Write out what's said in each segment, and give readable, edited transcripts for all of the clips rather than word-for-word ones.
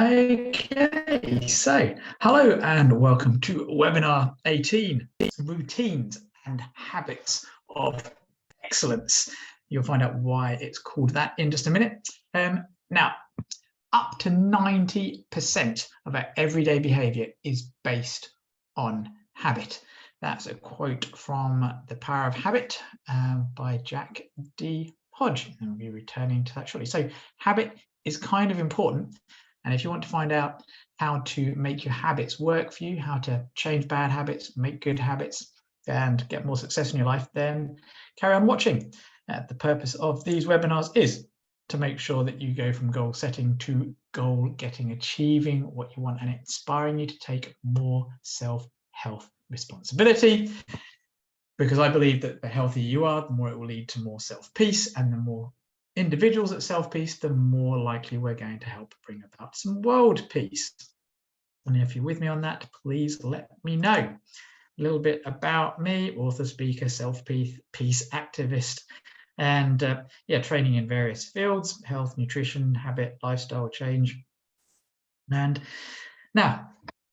Okay, so hello and welcome to webinar 18, routines and habits of excellence. You'll find out why it's called that in just a minute. Now, up to 90% of our everyday behavior is based on habit. That's a quote from The Power of Habit by Jack D. Hodge, and we'll be returning to that shortly. So habit is kind of important. And if you want to find out how to make your habits work for you, how to change bad habits, make good habits, and get more success in your life, then carry on watching. The purpose of these webinars is to make sure that you go from goal setting to goal getting, achieving what you want, and inspiring you to take more self-health responsibility. Because I believe that the healthier you are, the more it will lead to more self-peace, and the more individuals at self-peace, the more likely we're going to help bring about some world peace. And if you're with me on that, please let me know. A little bit about me: author, speaker, self-peace activist, and training in various fields: health, nutrition, habit, lifestyle change. And now,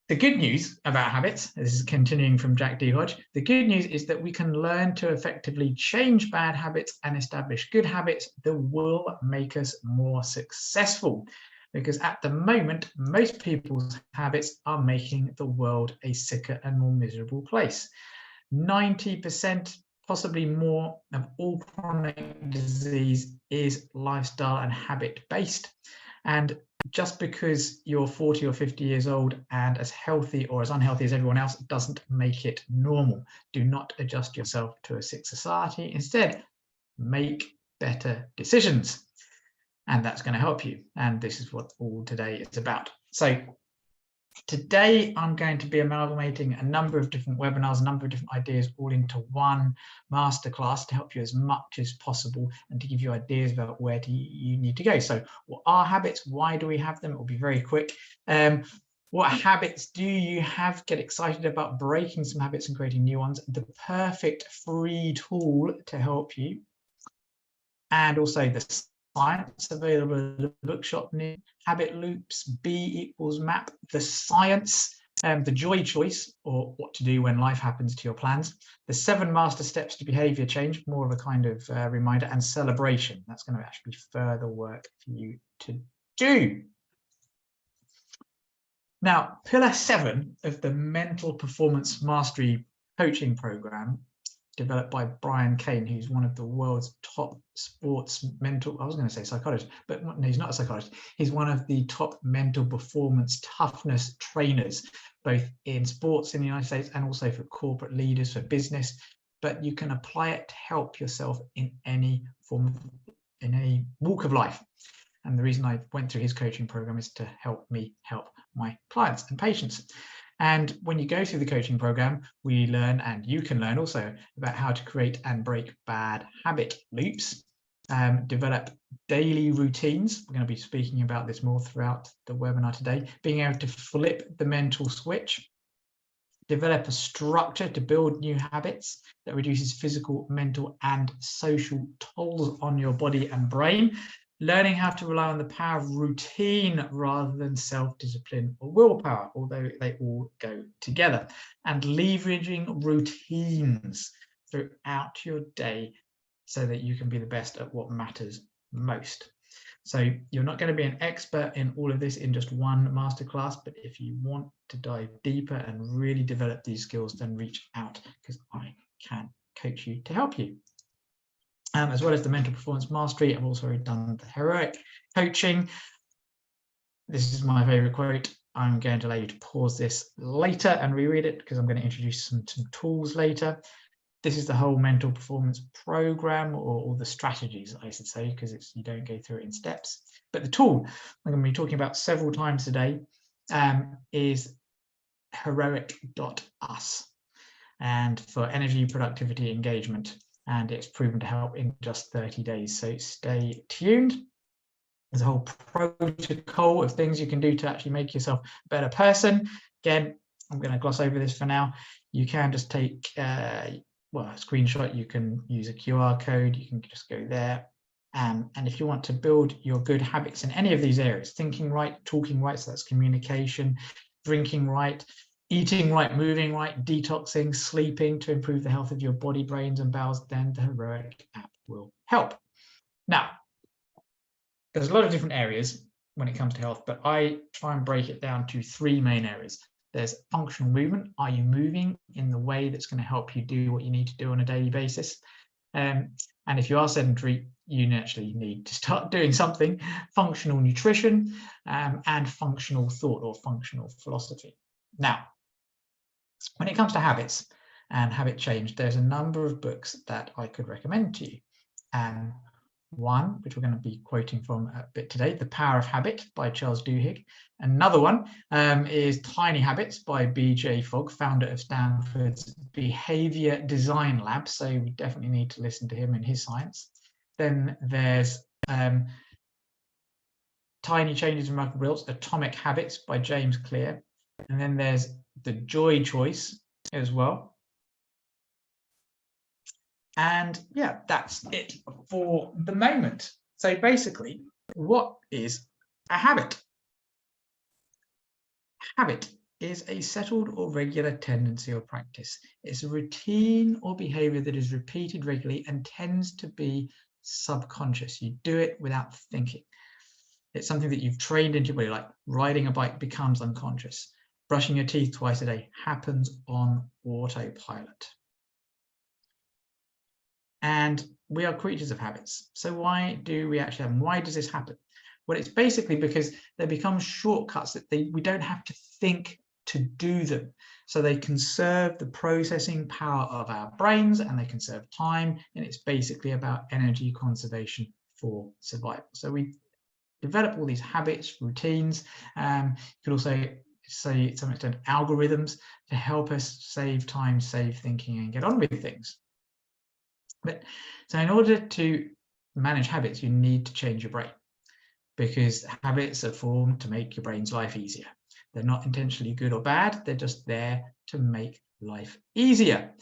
the good news about habits, this is continuing from Jack D. Hodge, the good news is that we can learn to effectively change bad habits and establish good habits that will make us more successful. Because at the moment, most people's habits are making the world a sicker and more miserable place. 90%, possibly more, of all chronic disease is lifestyle and habit-based. And just because you're 40 or 50 years old and as healthy or as unhealthy as everyone else doesn't make it normal. Do not adjust yourself to a sick society. Instead, make better decisions. And that's going to help you. And this is what all today is about. So today, I'm going to be amalgamating a number of different webinars, a number of different ideas all into one masterclass to help you as much as possible and to give you ideas about where you need to go. So what are habits? Why do we have them? It will be very quick. What habits do you have? Get excited about breaking some habits and creating new ones. The perfect free tool to help you. And also the science available at the bookshop near habit loops, B equals map, the science, the joy choice, or what to do when life happens to your plans, the 7 master steps to behavior change, more of a kind of reminder, and celebration. That's going to actually be further work for you to do. Now, pillar 7 of the mental performance mastery coaching program, developed by Brian Kane, who's one of the world's top sports mental, I was going to say psychologist, but no, he's not a psychologist. He's one of the top mental performance toughness trainers, both in sports in the United States and also for corporate leaders, for business. But you can apply it to help yourself in any form, in any walk of life. And the reason I went through his coaching program is to help me help my clients and patients. And when you go through the coaching program, we learn, and you can learn also, about how to create and break bad habit loops, develop daily routines. We're going to be speaking about this more throughout the webinar today. Being able to flip the mental switch, develop a structure to build new habits that reduces physical, mental, and social tolls on your body and brain. Learning how to rely on the power of routine rather than self-discipline or willpower, although they all go together. And leveraging routines throughout your day so that you can be the best at what matters most. So you're not going to be an expert in all of this in just one masterclass, but if you want to dive deeper and really develop these skills, then reach out, because I can coach you to help you. As well as the mental performance mastery, I've also done the heroic coaching. This is my favorite quote. I'm going to allow you to pause this later and reread it, because I'm going to introduce some tools later. This is the whole mental performance program, or the strategies, I should say, because you don't go through it in steps. But the tool I'm going to be talking about several times today is heroic.us, and for energy, productivity, engagement. And it's proven to help in just 30 days. So stay tuned. There's a whole protocol of things you can do to actually make yourself a better person. Again, I'm going to gloss over this for now. You can just take a screenshot. You can use a QR code. You can just go there And if you want to build your good habits in any of these areas, thinking right, talking right, so that's communication, drinking right, eating right, moving right, detoxing, sleeping to improve the health of your body, brains, and bowels, then the Heroic app will help. Now, there's a lot of different areas when it comes to health, but I try and break it down to 3 main areas. There's functional movement. Are you moving in the way that's going to help you do what you need to do on a daily basis? And if you are sedentary, you naturally need to start doing something. Functional nutrition and functional thought or functional philosophy. Now, when it comes to habits and habit change, there's a number of books that I could recommend to you. One, which we're going to be quoting from a bit today, The Power of Habit by Charles Duhigg. Another one is Tiny Habits by B.J. Fogg, founder of Stanford's Behavior Design Lab. So we definitely need to listen to him and his science. Then there's Tiny Changes and Remarkable Results, Atomic Habits by James Clear. And then there's The Joy Choice as well. And yeah, that's it for the moment. So basically, what is a habit? Habit is a settled or regular tendency or practice. It's a routine or behavior that is repeated regularly and tends to be subconscious. You do it without thinking. It's something that you've trained into your body, like riding a bike becomes unconscious. Brushing your teeth twice a day happens on autopilot. And we are creatures of habits. So why do we actually have them? Why does this happen? Well, it's basically because they become shortcuts that we don't have to think to do them. So they conserve the processing power of our brains and they conserve time. And it's basically about energy conservation for survival. So we develop all these habits, routines. You could also say, to some extent, algorithms to help us save time, save thinking, and get on with things. But so in order to manage habits, you need to change your brain, because habits are formed to make your brain's life easier. They're not intentionally good or bad. They're just there to make life easier.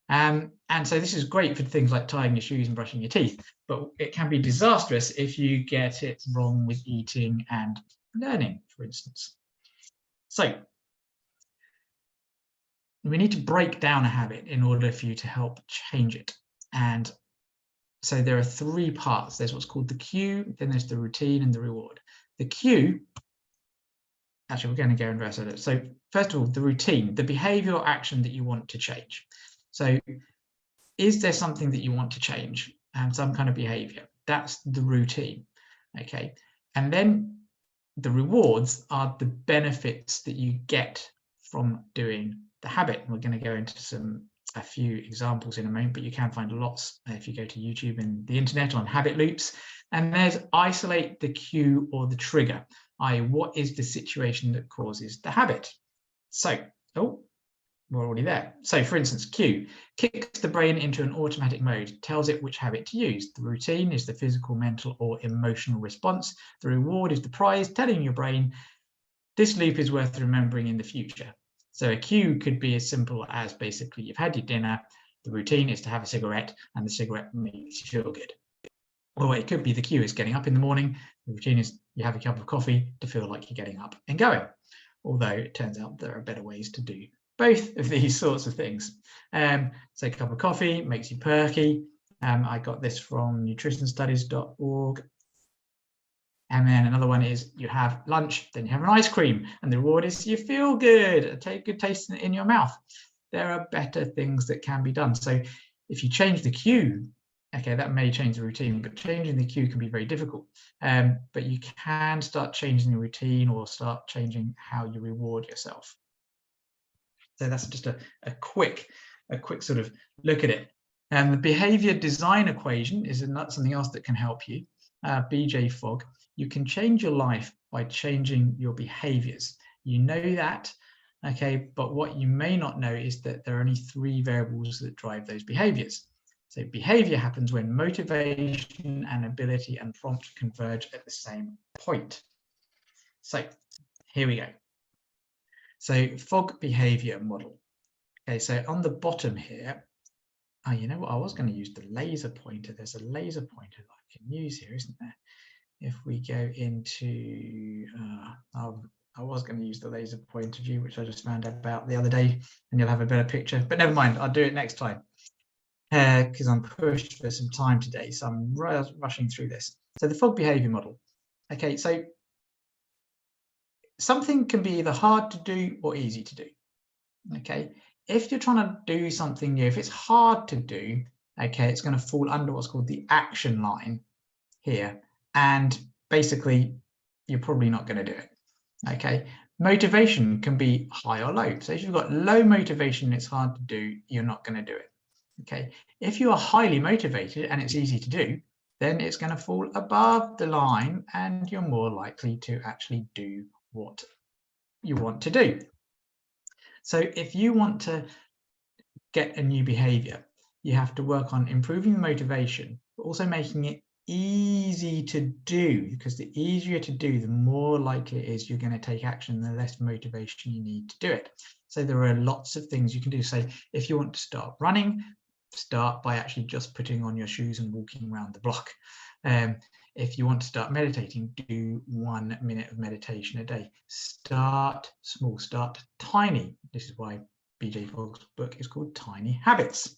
And so this is great for things like tying your shoes and brushing your teeth, but it can be disastrous if you get it wrong with eating and learning, for instance. So we need to break down a habit in order for you to help change it. And so there are 3 parts. There's what's called the cue, then there's the routine and the reward. The cue, actually, we're going to go and rest it. So first of all, the routine, the behavior or action that you want to change. So is there something that you want to change and some kind of behavior? That's the routine. Okay. And then the rewards are the benefits that you get from doing the habit. And we're going to go into a few examples in a moment, but you can find lots if you go to YouTube and the internet on habit loops. And there's isolate the cue or the trigger, i.e. what is the situation that causes the habit? So, we're already there. So for instance, cue kicks the brain into an automatic mode, tells it which habit to use. The routine is the physical, mental, or emotional response. The reward is the prize, telling your brain this loop is worth remembering in the future. So a cue could be as simple as basically you've had your dinner, the routine is to have a cigarette, and the cigarette makes you feel good. Or it could be the cue is getting up in the morning, the routine is you have a cup of coffee to feel like you're getting up and going. Although it turns out there are better ways to do both of these sorts of things. So a cup of coffee makes you perky. I got this from nutritionstudies.org. And then another one is you have lunch, then you have an ice cream, and the reward is you feel good, take good taste in your mouth. There are better things that can be done. So if you change the cue, okay, that may change the routine, but changing the cue can be very difficult. But you can start changing the routine or start changing how you reward yourself. So that's just a quick sort of look at it. And the behavior design equation is something else that can help you. B.J. Fogg, you can change your life by changing your behaviors. You know that, okay, but what you may not know is that there are only 3 variables that drive those behaviors. So behavior happens when motivation and ability and prompt converge at the same point. So here we go. So Fogg behavior model. Okay, so on the bottom here, Oh, you know what? I was going to use the laser pointer. There's a laser pointer that I can use here, isn't there? If we go into, I was going to use the laser pointer view, which I just found out about the other day, and you'll have a better picture. But never mind, I'll do it next time because I'm pushed for some time today. So I'm rushing through this. So the fog behavior model. Okay, so something can be either hard to do or easy to do. Okay, if you're trying to do something new, if it's hard to do, okay, it's going to fall under what's called the action line here, and basically you're probably not going to do it. Okay, motivation can be high or low. So if you've got low motivation and it's hard to do, you're not going to do it. Okay, if you are highly motivated and it's easy to do, then it's going to fall above the line and you're more likely to actually do what you want to do. So if you want to get a new behavior, you have to work on improving the motivation, but also making it easy to do, because the easier to do, the more likely it is you're going to take action, the less motivation you need to do it. So there are lots of things you can do. So if you want to start running, start by actually just putting on your shoes and walking around the block. If you want to start meditating, do 1 minute of meditation a day. Start small, start tiny. This is why BJ Fogg's book is called Tiny Habits.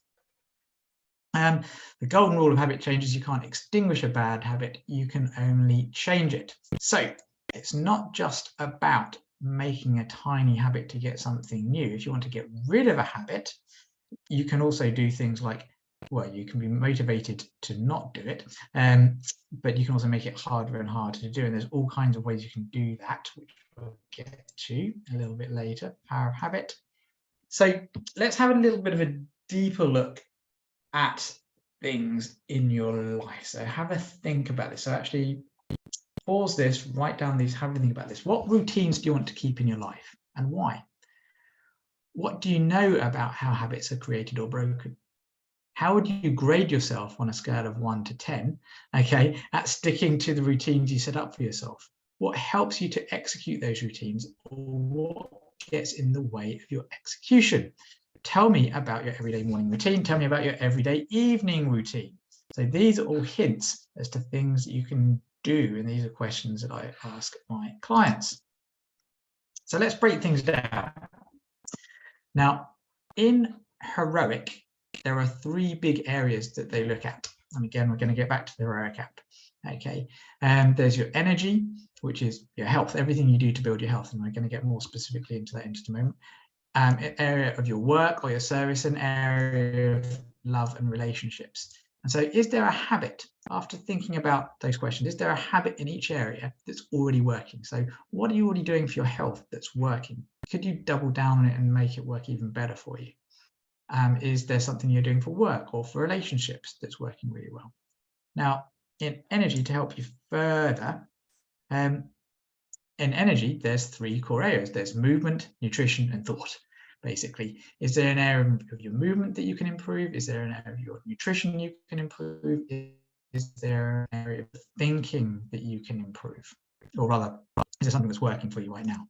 The golden rule of habit change is you can't extinguish a bad habit, you can only change it. So it's not just about making a tiny habit to get something new. If you want to get rid of a habit, you can also do things like, well, you can be motivated to not do it, but you can also make it harder and harder to do. And there's all kinds of ways you can do that, which we'll get to a little bit later. Power of habit. So let's have a little bit of a deeper look at things in your life. So have a think about this. So actually pause this, write down these, have a think about this. What routines do you want to keep in your life and why? What do you know about how habits are created or broken? How would you grade yourself on a scale of 1 to 10, okay, at sticking to the routines you set up for yourself? What helps you to execute those routines, or what gets in the way of your execution? Tell me about your everyday morning routine. Tell me about your everyday evening routine. So these are all hints as to things you can do, and these are questions that I ask my clients. So let's break things down. Now, in Heroic, there are 3 big areas that they look at. And again, we're going to get back to the Heroic app. Okay, there's your energy, which is your health, everything you do to build your health. And we're going to get more specifically into that in just a moment. An area of your work or your service, an area of love and relationships. And so is there a habit, after thinking about those questions, is there a habit in each area that's already working? So what are you already doing for your health that's working? Could you double down on it and make it work even better for you? Is there something you're doing for work or for relationships that's working really well? Now, in energy, to help you further, in energy, there's 3 core areas. There's movement, nutrition, and thought. Basically, is there an area of your movement that you can improve? Is there an area of your nutrition you can improve? Is there an area of thinking that you can improve? Or rather, is there something that's working for you right now?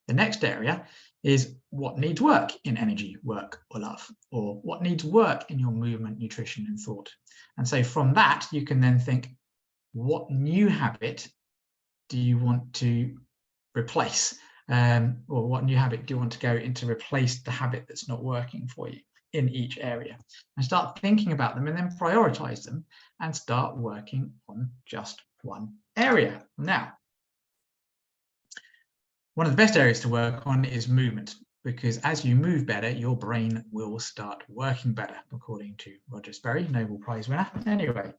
The next area is what needs work in energy, work, or love, or what needs work in your movement, nutrition, and thought. And so from that, you can then think, what new habit do you want to replace? Or what new habit do you want to go in to replace the habit that's not working for you in each area? And start thinking about them and then prioritize them and start working on just one area. Now, one of the best areas to work on is movement, because as you move better, your brain will start working better, according to Roger Sperry, Nobel Prize winner. Anyway,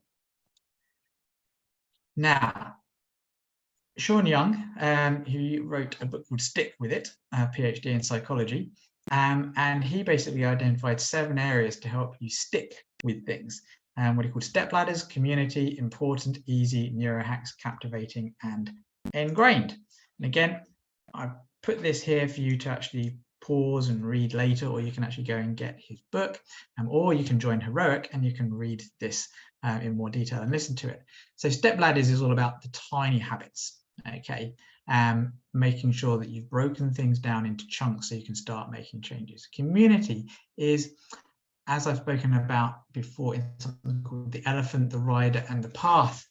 now, Sean Young, he wrote a book called Stick With It, a PhD in psychology, and he basically identified 7 areas to help you stick with things. What he called Stepladders: community, important, easy, neurohacks, captivating, and ingrained. And again, I've put this here for you to actually pause and read later, or you can actually go and get his book, or you can join Heroic and you can read this in more detail and listen to it. So Stepladders is all about the tiny habits. Okay, making sure that you've broken things down into chunks so you can start making changes. Community is as I've spoken about before in something called the elephant, the rider, and the path,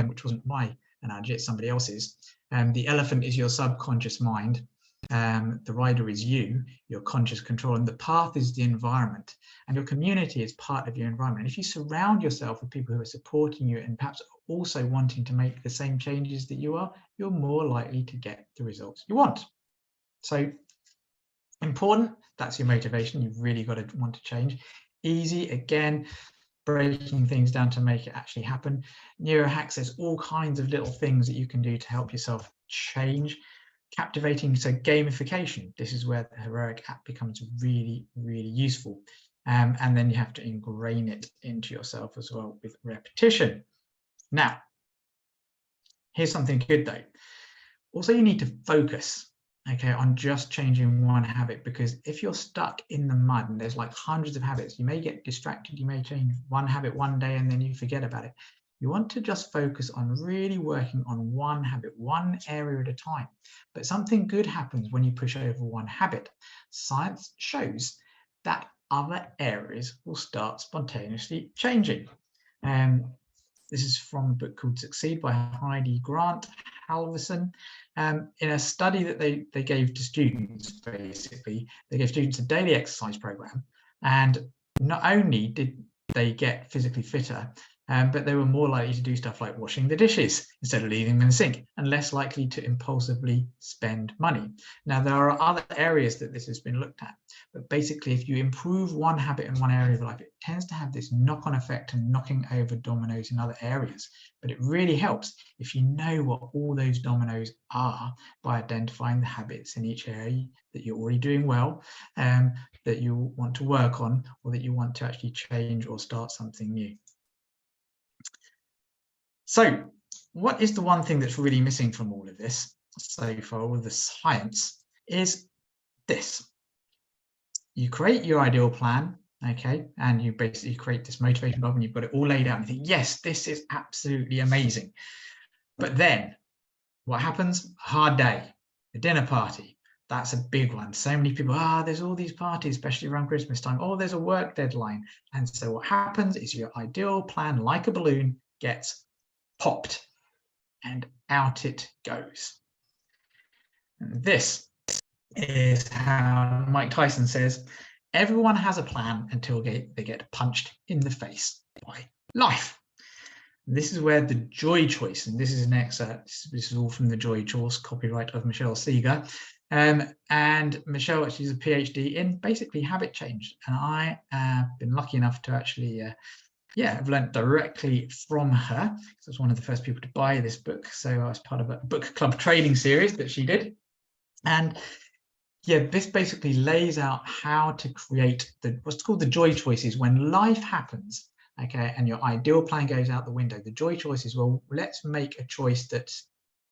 which wasn't my analogy, it's somebody else's. The elephant is your subconscious mind. The rider is you, your conscious control, and the path is the environment. And your community is part of your environment. And if you surround yourself with people who are supporting you and perhaps also wanting to make the same changes that you are, you're more likely to get the results you want. So important, that's your motivation. You've really got to want to change. Easy, again, breaking things down to make it actually happen. Neurohacks, there's all kinds of little things that you can do to help yourself change. Captivating, so gamification. This is where the heroic app becomes really, really useful. And then you have to ingrain it into yourself as well with repetition. Now, here's something good though. Also, you need to focus, okay, on just changing one habit, because if you're stuck in the mud and there's like hundreds of habits, you may get distracted. You may change one habit one day and then you forget about it. You want to just focus on really working on one habit, one area at a time. But something good happens when you push over one habit. Science shows that other areas will start spontaneously changing. This is from a book called S.C.I.E.N.C.E by Heidi Grant Halverson. In a study that they gave to students, basically, they gave students a daily exercise program. And not only did they get physically fitter, but they were more likely to do stuff like washing the dishes instead of leaving them in the sink, and less likely to impulsively spend money. Now, there are other areas that this has been looked at, but basically, if you improve one habit in one area of life, it tends to have this knock-on effect and knocking over dominoes in other areas. But it really helps if you know what all those dominoes are by identifying the habits in each area that you're already doing well, that you want to work on, or that you want to actually change or start something new. So what is the one thing that's really missing from all of this, so far, all of the science, is this. You create your ideal plan, okay, and you basically create this motivation bubble and you've got it all laid out and you think, yes, this is absolutely amazing. But then what happens? Hard day, a dinner party. That's a big one. So many people, there's all these parties, especially around Christmas time. Oh, there's a work deadline. And so what happens is your ideal plan, like a balloon, gets popped and out it goes. And this is how Mike Tyson says, everyone has a plan until they get punched in the face by life. This is where the joy choice, and this is an excerpt, this is all from the Joy Choice, copyright of Michelle Seeger. And Michelle, she's a PhD in basically habit change. And I have been lucky enough to actually I've learned directly from her, because I was one of the first people to buy this book. So I was part of a book club training series that she did. And yeah, this basically lays out how to create what's called the joy choices when life happens, okay, and your ideal plan goes out the window. The joy choices, well, let's make a choice that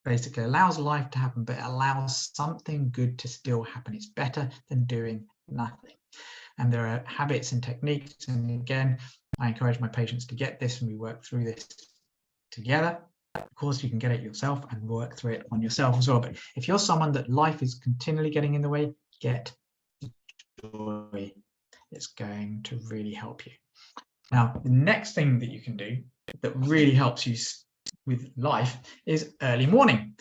basically allows life to happen, but allows something good to still happen. It's better than doing nothing. And there are habits and techniques. And again, I encourage my patients to get this and we work through this together. Of course, you can get it yourself and work through it on yourself as well. But if you're someone that life is continually getting in the way, get joy. It's going to really help you. Now, the next thing that you can do that really helps you with life is early morning.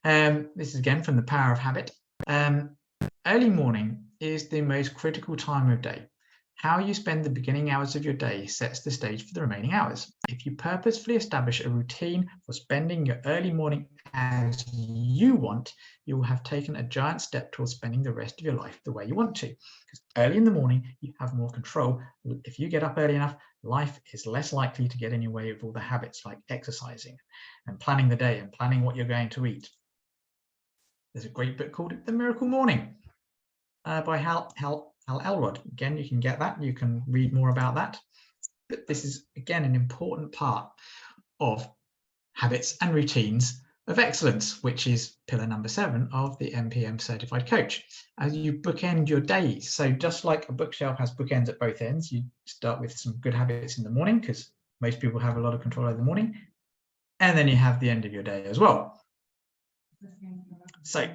This is again from The Power of Habit. Early morning is the most critical time of day. How you spend the beginning hours of your day sets the stage for the remaining hours. If you purposefully establish a routine for spending your early morning as you want, you will have taken a giant step towards spending the rest of your life the way you want to. Because early in the morning, you have more control. If you get up early enough, life is less likely to get in your way of all the habits like exercising and planning the day and planning what you're going to eat. There's a great book called The Miracle Morning by Hal Elrod. Again, you can get that. You can read more about that. But this is, again, an important part of habits and routines of excellence, which is pillar number 7 of the NPM certified coach. As you bookend your days. So just like a bookshelf has bookends at both ends, you start with some good habits in the morning, because most people have a lot of control over the morning. And then you have the end of your day as well. So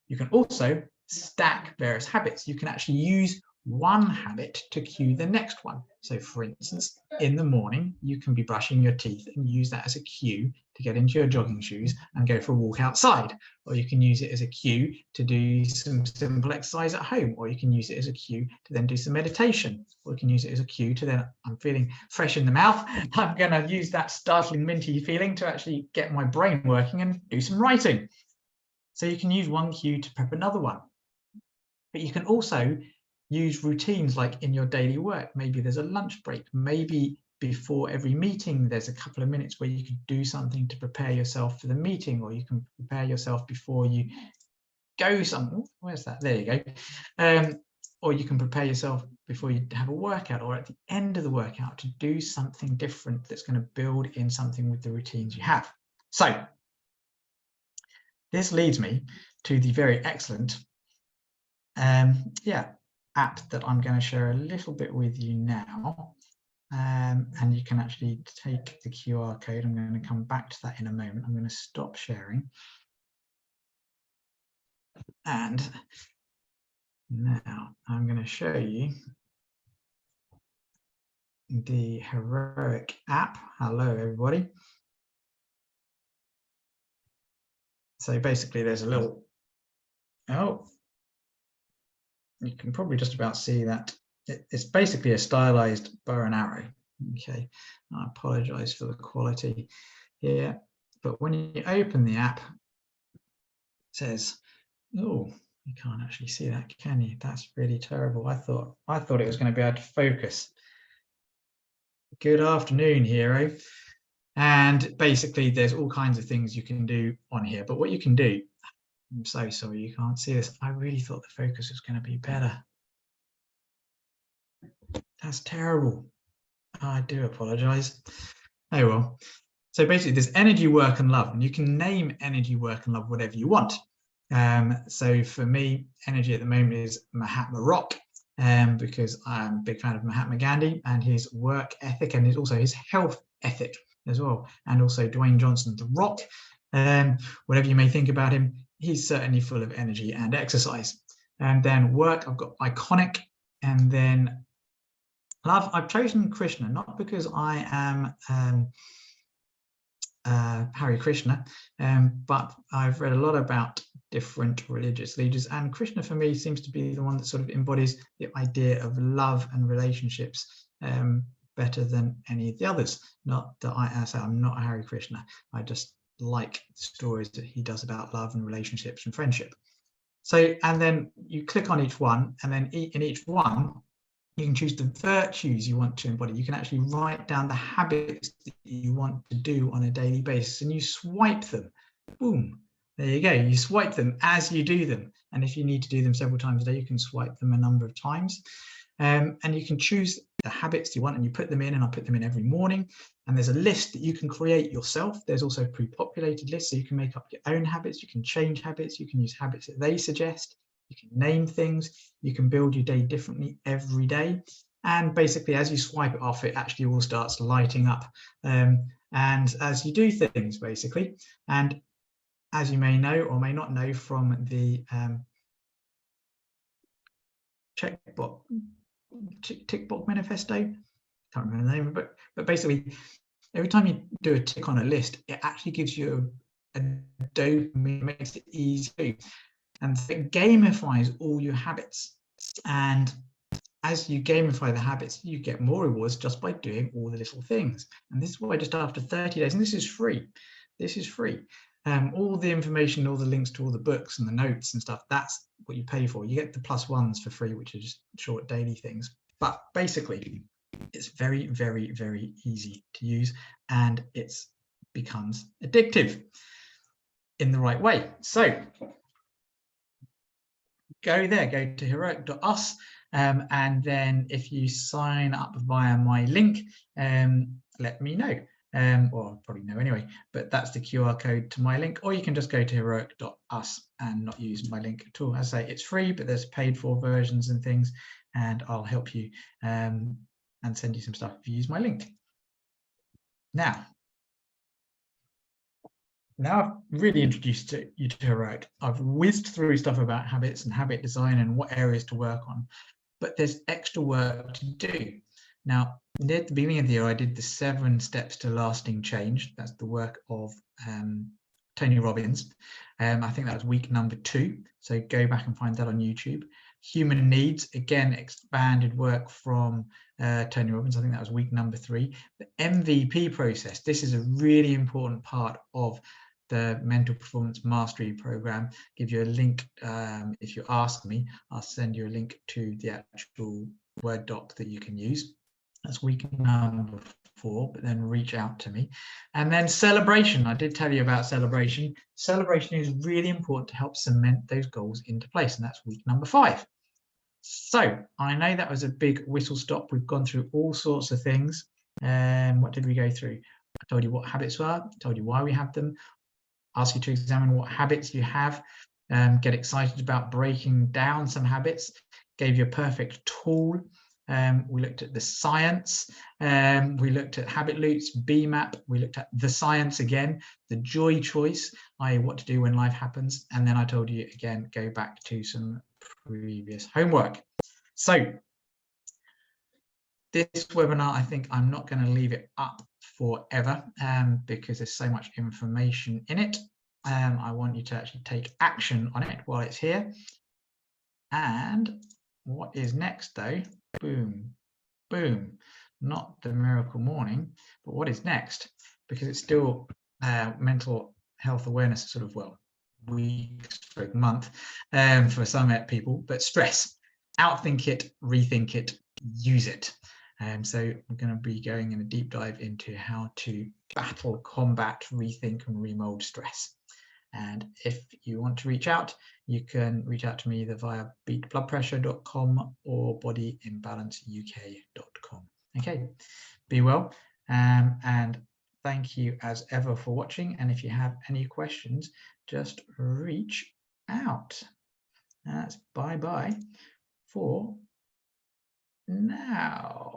you can also stack various habits. You can actually use one habit to cue the next one. So for instance, in the morning, you can be brushing your teeth and use that as a cue to get into your jogging shoes and go for a walk outside. Or you can use it as a cue to do some simple exercise at home. Or you can use it as a cue to then do some meditation. Or you can use it as a cue to then, I'm feeling fresh in the mouth, I'm going to use that startling minty feeling to actually get my brain working and do some writing. So you can use one cue to prep another one. But you can also use routines like in your daily work. Maybe there's a lunch break. Maybe before every meeting, there's a couple of minutes where you could do something to prepare yourself for the meeting, or you can prepare yourself before you go somewhere. Where's that? There you go. Or you can prepare yourself before you have a workout, or at the end of the workout to do something different that's going to build in something with the routines you have. So this leads me to the very excellent app that I'm going to share a little bit with you now. And you can actually take the QR code. I'm going to come back to that in a moment. I'm going to stop sharing. And now I'm going to show you the Heroic app. Hello, everybody. So basically there's a little, you can probably just about see that. It's basically a stylized bow and arrow. Okay, I apologize for the quality here, but when you open the app, it says, oh, you can't actually see that, can you? That's really terrible. I thought it was going to be able to focus. Good afternoon, Hero. And basically there's all kinds of things you can do on here, but what you can do, I'm so sorry you can't see this. I really thought the focus was going to be better. That's terrible. I do apologize. Oh well. So basically there's energy, work and love, and you can name energy, work and love whatever you want. So for me, energy at the moment is Mahatma Rock, because I'm a big fan of Mahatma Gandhi and his work ethic, and also his health ethic as well. And also Dwayne Johnson, The Rock. Whatever you may think about him, he's certainly full of energy and exercise. And then work, I've got iconic, and then love, I've chosen Krishna, not because I am Hare Krishna, but I've read a lot about different religious leaders, and Krishna for me seems to be the one that sort of embodies the idea of love and relationships better than any of the others. Not that I say I'm not a Hare Krishna, I just like the stories that he does about love and relationships and friendship. So, and then you click on each one, and then in each one you can choose the virtues you want to embody. You can actually write down the habits that you want to do on a daily basis, and you swipe them. Boom, there you go. You swipe them as you do them. And if you need to do them several times a day, you can swipe them a number of times. And you can choose the habits you want, and you put them in, and I put them in every morning. And there's a list that you can create yourself. There's also a pre-populated list, so you can make up your own habits. You can change habits. You can use habits that they suggest. You can name things, you can build your day differently every day. And basically, as you swipe it off, it actually all starts lighting up. And as you do things, basically, and as you may know or may not know from the tick box manifesto, can't remember the name of it, but basically, every time you do a tick on a list, it actually gives you a dopamine, makes it easy. And it gamifies all your habits. And as you gamify the habits, you get more rewards just by doing all the little things. And this is why just after 30 days, and this is free. This is free. All the information, all the links to all the books and the notes and stuff, that's what you pay for. You get the +1s for free, which are just short daily things. But basically, it's very, very, very easy to use, and it becomes addictive in the right way. So go there, go to heroic.us, and then if you sign up via my link, let me know, or I'll probably know anyway, but that's the QR code to my link, or you can just go to heroic.us and not use my link at all. As I say, it's free, but there's paid for versions and things, and I'll help you and send you some stuff if you use my link. Now I've really introduced you to Heroic. I've whizzed through stuff about habits and habit design and what areas to work on. but there's extra work to do. Now, at the beginning of the year, I did the 7 steps to lasting change. That's the work of Tony Robbins. I think that was week number 2. So go back and find that on YouTube. Human needs, again, expanded work from Tony Robbins. I think that was week number 3. The MVP process. This is a really important part of the Mental Performance Mastery Program. Give you a link. If you ask me, I'll send you a link to the actual Word doc that you can use. That's week number 4, but then reach out to me. And then celebration. I did tell you about celebration. Celebration is really important to help cement those goals into place, and that's week number 5. So I know that was a big whistle stop. We've gone through all sorts of things. What did we go through? I told you what habits were, told you why we have them, ask you to examine what habits you have, get excited about breaking down some habits, gave you a perfect tool. We looked at the science, we looked at habit loops, BMAP, we looked at the science again, the joy choice, i.e. what to do when life happens. And then I told you again, go back to some previous homework. So this webinar, I think I'm not going to leave it up forever because there's so much information in it. I want you to actually take action on it while it's here. And what is next though? Boom, boom, not the miracle morning, but what is next? Because it's still mental health awareness sort of, well, week, month for some people, but stress, outthink it, rethink it, use it. So we're going to be going in a deep dive into how to battle, combat, rethink and remold stress. And if you want to reach out, you can reach out to me either via beatbloodpressure.com or bodyimbalanceuk.com. Okay, be well. And thank you as ever for watching. And if you have any questions, just reach out. That's bye-bye for now.